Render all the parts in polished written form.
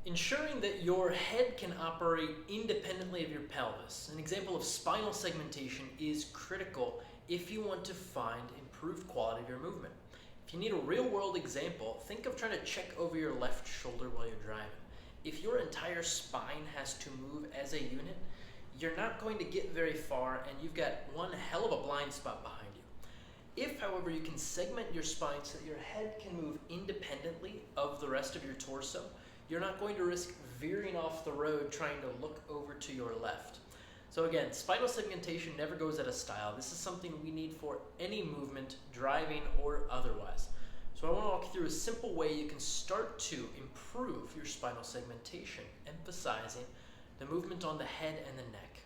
Ensuring that your head can operate independently of your pelvis. An example of spinal segmentation is critical if you want to find improved quality of your movement. If you need a real-world example, think of trying to check over your left shoulder while you're driving. If your entire spine has to move as a unit, you're not going to get very far and you've got one hell of a blind spot behind you. If, however, you can segment your spine so that your head can move independently of the rest of your torso, you're not going to risk veering off the road trying to look over to your left. So again, spinal segmentation never goes out of style. This is something we need for any movement, driving or otherwise. So I want to walk you through a simple way you can start to improve your spinal segmentation, emphasizing the movement on the head and the neck.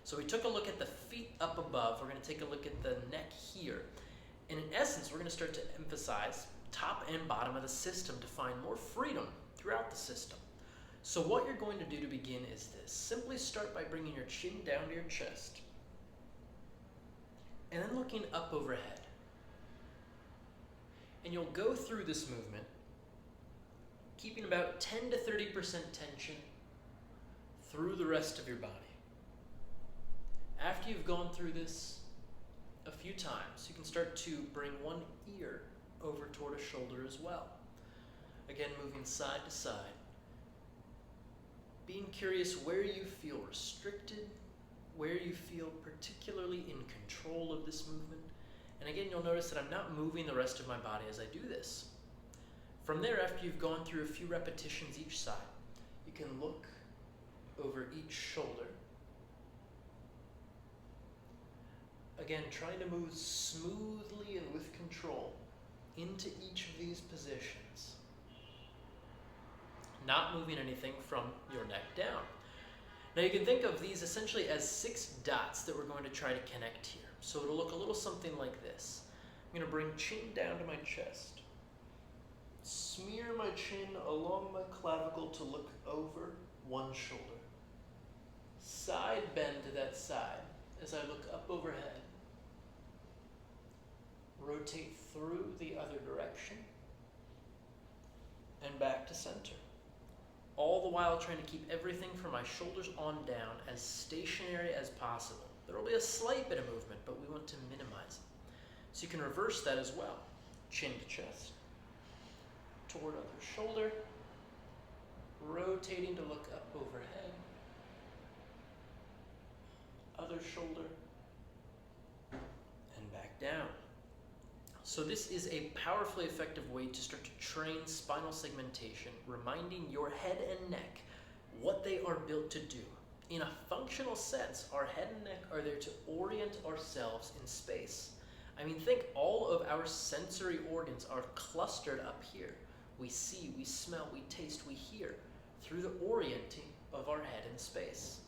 So we took a look at the feet up above. We're going to take a look at the neck here. And in essence, we're going to start to emphasize top and bottom of the system to find more freedom throughout the system. So what you're going to do to begin is this. Simply start by bringing your chin down to your chest and then looking up overhead. And you'll go through this movement keeping about 10 to 30% tension through the rest of your body. After you've gone through this a few times, you can start to bring one ear over toward a shoulder as well. Again, moving side to side. Being curious where you feel restricted, where you feel particularly in control of this movement. And again, you'll notice that I'm not moving the rest of my body as I do this. From there, after you've gone through a few repetitions each side, you can look over each shoulder. Again, trying to move smoothly and with control into each of these positions. Not moving anything from your neck down. Now you can think of these essentially as 6 dots that we're going to try to connect here. So it'll look a little something like this. I'm going to bring chin down to my chest. Smear my chin along my clavicle to look over one shoulder. Side bend to that side as I look up overhead. Rotate through the other direction and back to center. All the while trying to keep everything from my shoulders on down as stationary as possible. There will be a slight bit of movement, but we want to minimize it. So you can reverse that as well. Chin to chest, toward other shoulder, rotating to look up overhead, other shoulder, and back down. So this is a powerfully effective way to start to train spinal segmentation, reminding your head and neck what they are built to do. In a functional sense, our head and neck are there to orient ourselves in space. I mean, think all of our sensory organs are clustered up here. We see, we smell, we taste, we hear through the orienting of our head in space.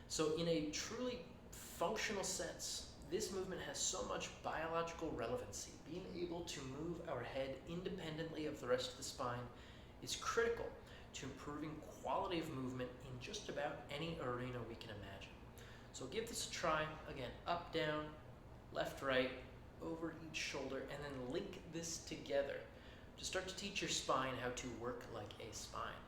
So in a truly functional sense, this movement has so much biological relevancy. Being able to move our head independently of the rest of the spine is critical to improving quality of movement in just about any arena we can imagine. So give this a try. Again, up, down, left, right, over each shoulder, and then link this together to start to teach your spine how to work like a spine.